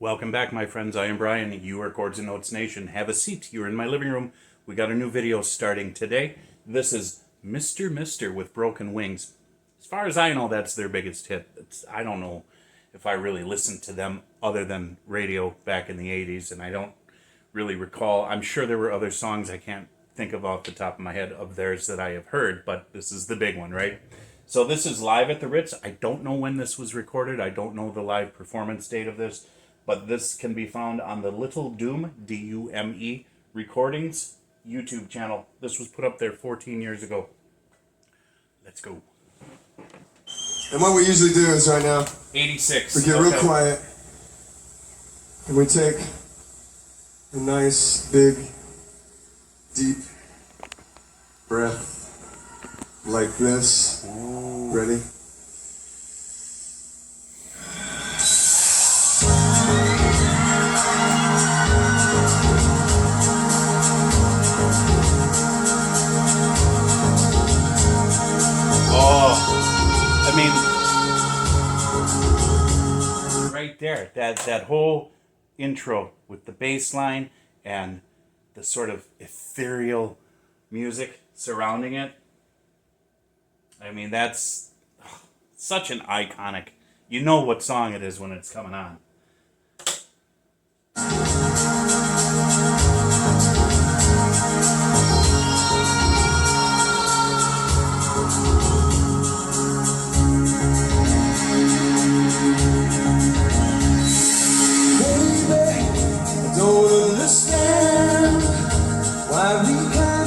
Welcome back, my friends. I am Brian. You are Chords and Notes Nation. Have a seat. You're in my living room. We got a new video starting today. This is Mr. Mister with Broken Wings. As far as I know, that's their biggest hit. I don't know if I really listened to them other than radio back in the 80s, and I don't really recall. I'm sure there were other songs I can't think of off the top of my head of theirs that I have heard, but this is the big one, right? So this is live at the Ritz. I don't know when this was recorded. I don't know the live performance date of this, but this can be found on the Little Doom, D-U-M-E, Recordings YouTube channel. This was put up there 14 years ago. Let's go. And what we usually do is right now, 86. we get real quiet, and we take a nice, big, deep breath like this. Ooh. Ready? Right there, that whole intro with the bass line and the sort of ethereal music surrounding it. I mean, that's such an iconic, you know what song it is when it's coming on.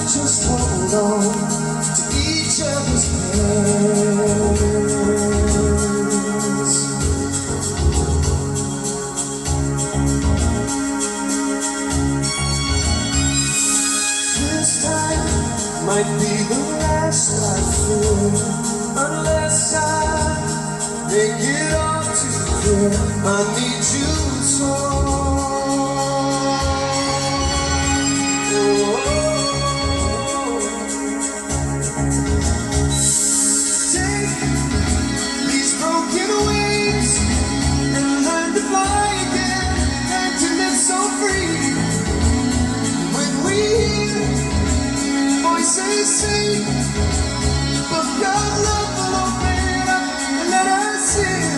Just hold on to each other's hands. This time might be the last I feel, unless I make it all too clear. I need you so. Sing, but God love will open up and let us sing.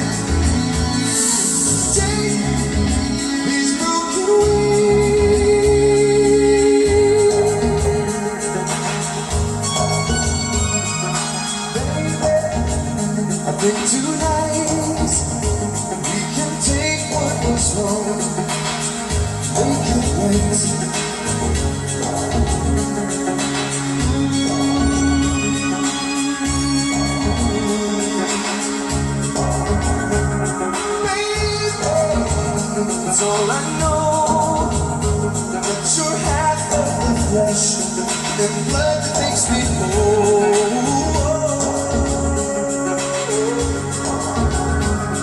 Take these broken wings. Baby, I've been too nice. We can take what was wrong, make it right. That's all I know, that you're half of the flesh and blood that makes me whole.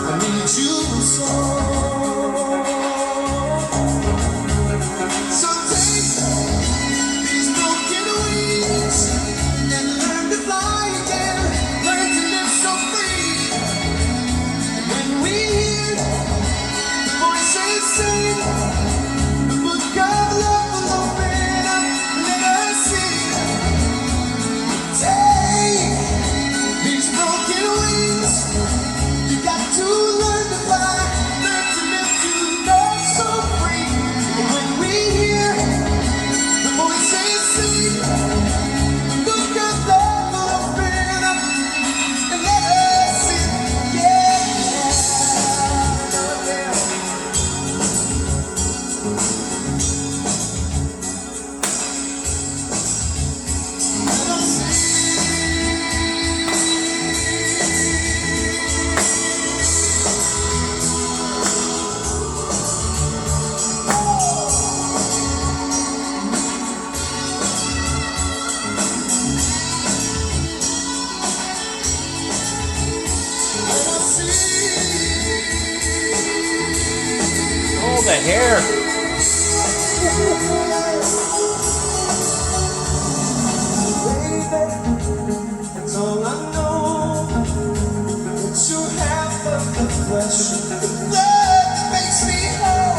I need you so. So take these broken wings and learn to fly again, learn to live so free. When we hear sing, the book of love will open up and let us see. Take these broken wings. You got to learn to fly, learn to live, to love so free. And when we hear the voices sing, the book of love will open up and let us see. Yeah. Oh, the hair. That's all I know, that you're half of the flesh, the blood that makes me whole.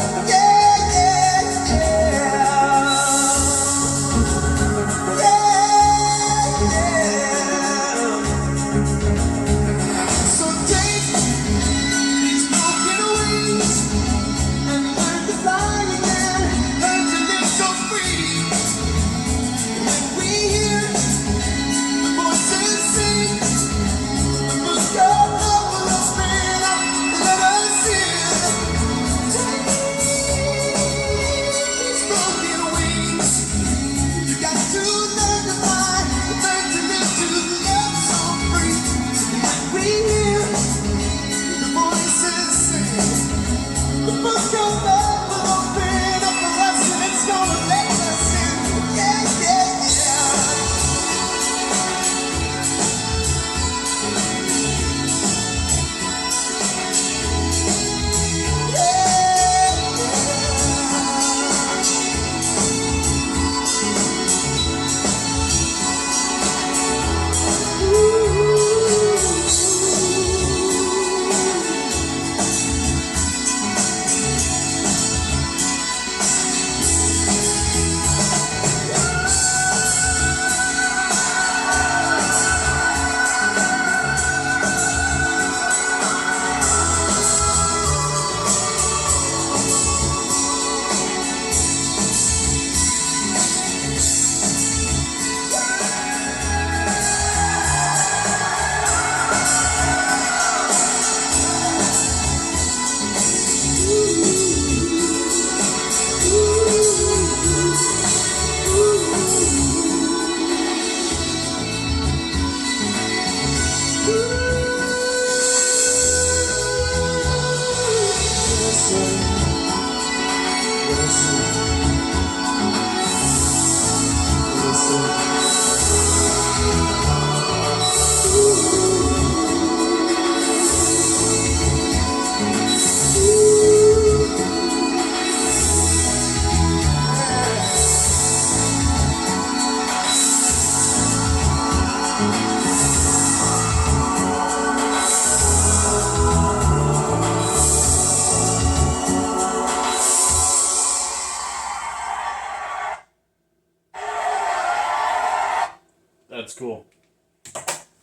That's cool.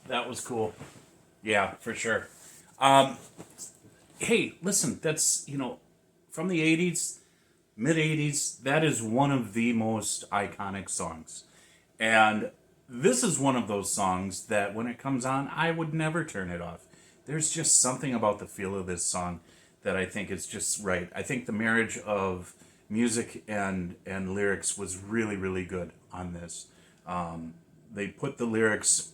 That was cool. Yeah, for sure. Hey, listen, that's, from the 80s, mid 80s, that is one of the most iconic songs. And this is one of those songs that when it comes on, I would never turn it off. There's just something about the feel of this song that I think is just right. I think the marriage of music and lyrics was really, really good on this. They put the lyrics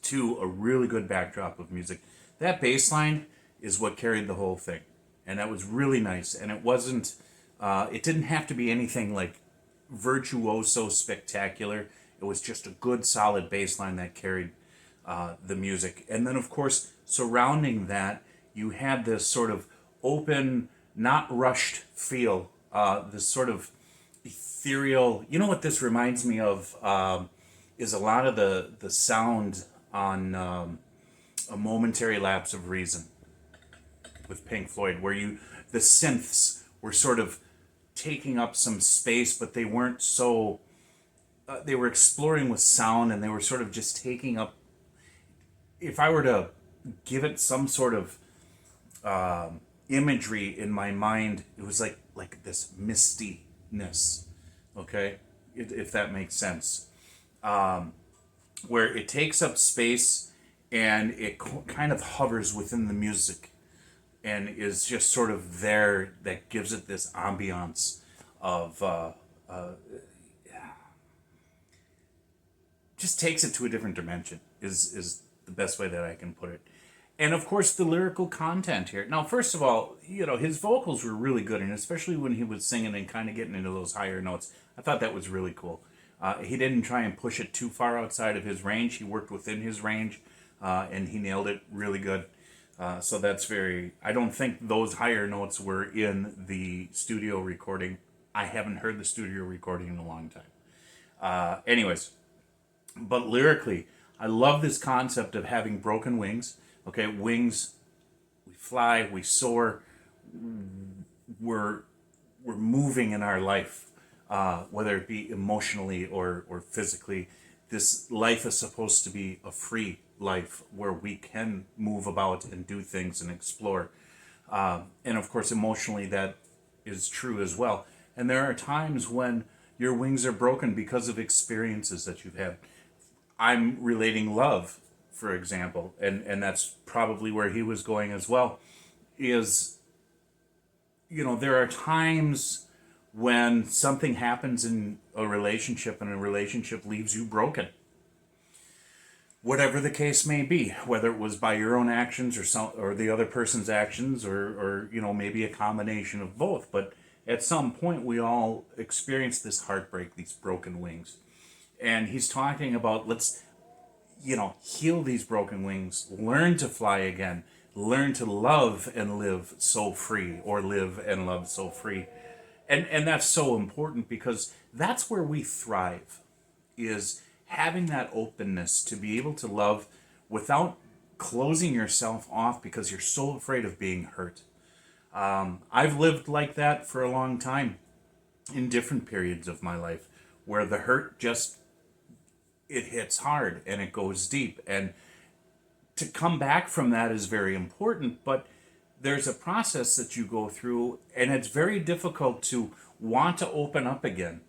to a really good backdrop of music. That bass line is what carried the whole thing. And that was really nice. And it didn't have to be anything like virtuoso spectacular. It was just a good solid bass line that carried the music. And then, of course, surrounding that, you had this sort of open, not rushed feel, this sort of ethereal. You know what this reminds me of is a lot of the sound on A Momentary Lapse of Reason with Pink Floyd, where the synths were sort of taking up some space, but they weren't so. They were exploring with sound, and they were sort of just taking up. If I were to give it some sort of imagery in my mind, it was like this mistiness, okay, if that makes sense, where it takes up space and it kind of hovers within the music and is just sort of there, that gives it this ambiance of just takes it to a different dimension is the best way that I can put it. And of course the lyrical content here. Now, first of all, his vocals were really good, and especially when he was singing and kind of getting into those higher notes, I thought that was really cool. He didn't try and push it too far outside of his range. He worked within his range, and he nailed it really good. So that's I don't think those higher notes were in the studio recording. I haven't heard the studio recording in a long time. Anyways, but lyrically, I love this concept of having broken wings. Okay, wings, we fly, we soar, we're moving in our life, whether it be emotionally or physically. This life is supposed to be a free life where we can move about and do things and explore. And of course, emotionally, that is true as well. And there are times when your wings are broken because of experiences that you've had. I'm relating love, for example, and that's probably where he was going as well, is, there are times when something happens in a relationship and a relationship leaves you broken. Whatever the case may be, whether it was by your own actions or the other person's actions or maybe a combination of both. But at some point we all experience this heartbreak, these broken wings. And he's talking about, let's, heal these broken wings, learn to fly again, learn to love and live so free, or live and love so free. And that's so important, because that's where we thrive, is having that openness to be able to love without closing yourself off because you're so afraid of being hurt. I've lived like that for a long time in different periods of my life, where the hurt just, it hits hard and it goes deep. And to come back from that is very important, but there's a process that you go through, and it's very difficult to want to open up again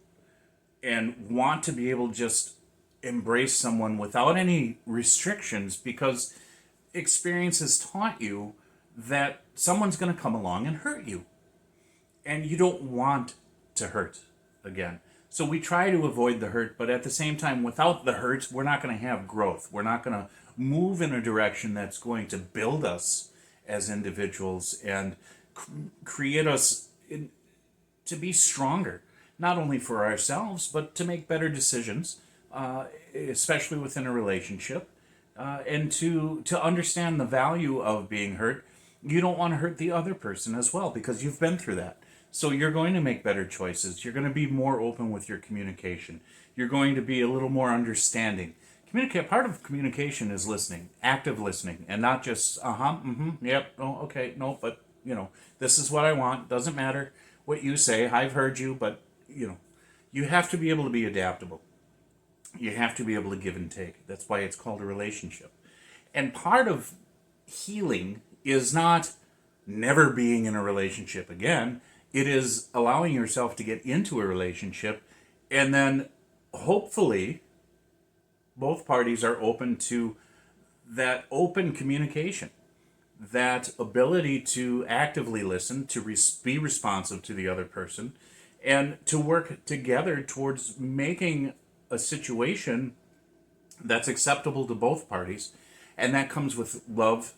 and want to be able to just embrace someone without any restrictions, because experience has taught you that someone's going to come along and hurt you, and you don't want to hurt again. So we try to avoid the hurt, but at the same time, without the hurt, we're not going to have growth. We're not going to move in a direction that's going to build us as individuals and create us to be stronger, not only for ourselves, but to make better decisions, especially within a relationship, and to understand the value of being hurt. You don't want to hurt the other person as well, because you've been through that. So you're going to make better choices. You're going to be more open with your communication. You're going to be a little more understanding. Part of communication is listening, active listening, and not just, yep, oh, okay, no, but, this is what I want. Doesn't matter what you say. I've heard you, but, you have to be able to be adaptable. You have to be able to give and take. That's why it's called a relationship. And part of healing is not never being in a relationship again. It is allowing yourself to get into a relationship, and then hopefully both parties are open to that open communication, that ability to actively listen, to be responsive to the other person, and to work together towards making a situation that's acceptable to both parties. And that comes with love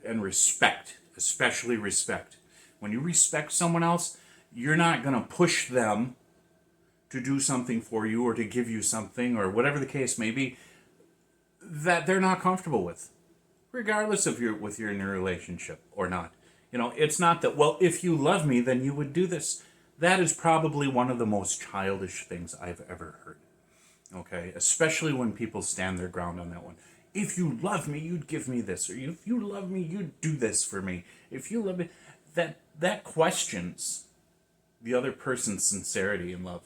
and respect, especially respect. When you respect someone else, you're not going to push them to do something for you or to give you something or whatever the case may be that they're not comfortable with, regardless of whether you're in a relationship or not. You know, it's not that, well, if you love me, then you would do this. That is probably one of the most childish things I've ever heard. Okay, especially when people stand their ground on that one. If you love me, you'd give me this, or if you love me, you'd do this for me. If you love me, that questions the other person's sincerity in love.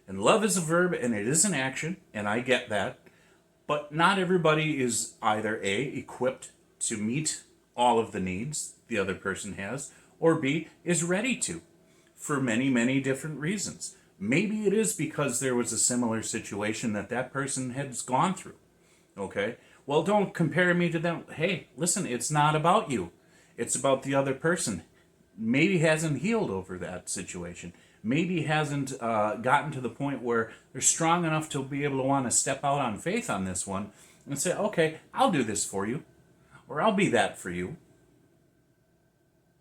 And love is a verb, and it is an action, and I get that. But not everybody is either A, equipped to meet all of the needs the other person has, or B, is ready to, for many, many different reasons. Maybe it is because there was a similar situation that person has gone through. Okay? Well, don't compare me to them. Hey, listen, it's not about you. It's about the other person. Maybe hasn't healed over that situation. Maybe hasn't gotten to the point where they're strong enough to be able to want to step out on faith on this one and say, okay, I'll do this for you, or I'll be that for you.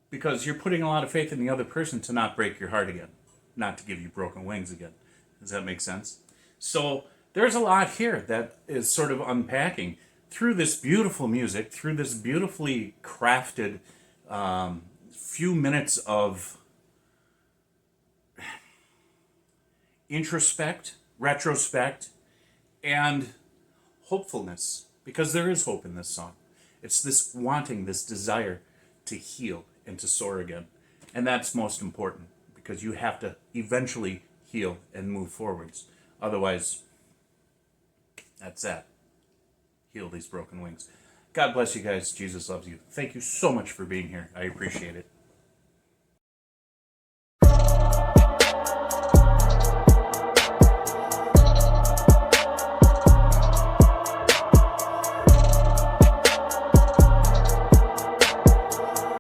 Because you're putting a lot of faith in the other person to not break your heart again, not to give you broken wings again. Does that make sense? So there's a lot here that is sort of unpacking through this beautiful music, through this beautifully crafted few minutes of introspect, retrospect, and hopefulness, because there is hope in this song. It's this wanting, this desire to heal and to soar again. And that's most important, because you have to eventually heal and move forwards. Otherwise, that's that. Heal these broken wings. God bless you guys. Jesus loves you. Thank you so much for being here. I appreciate it.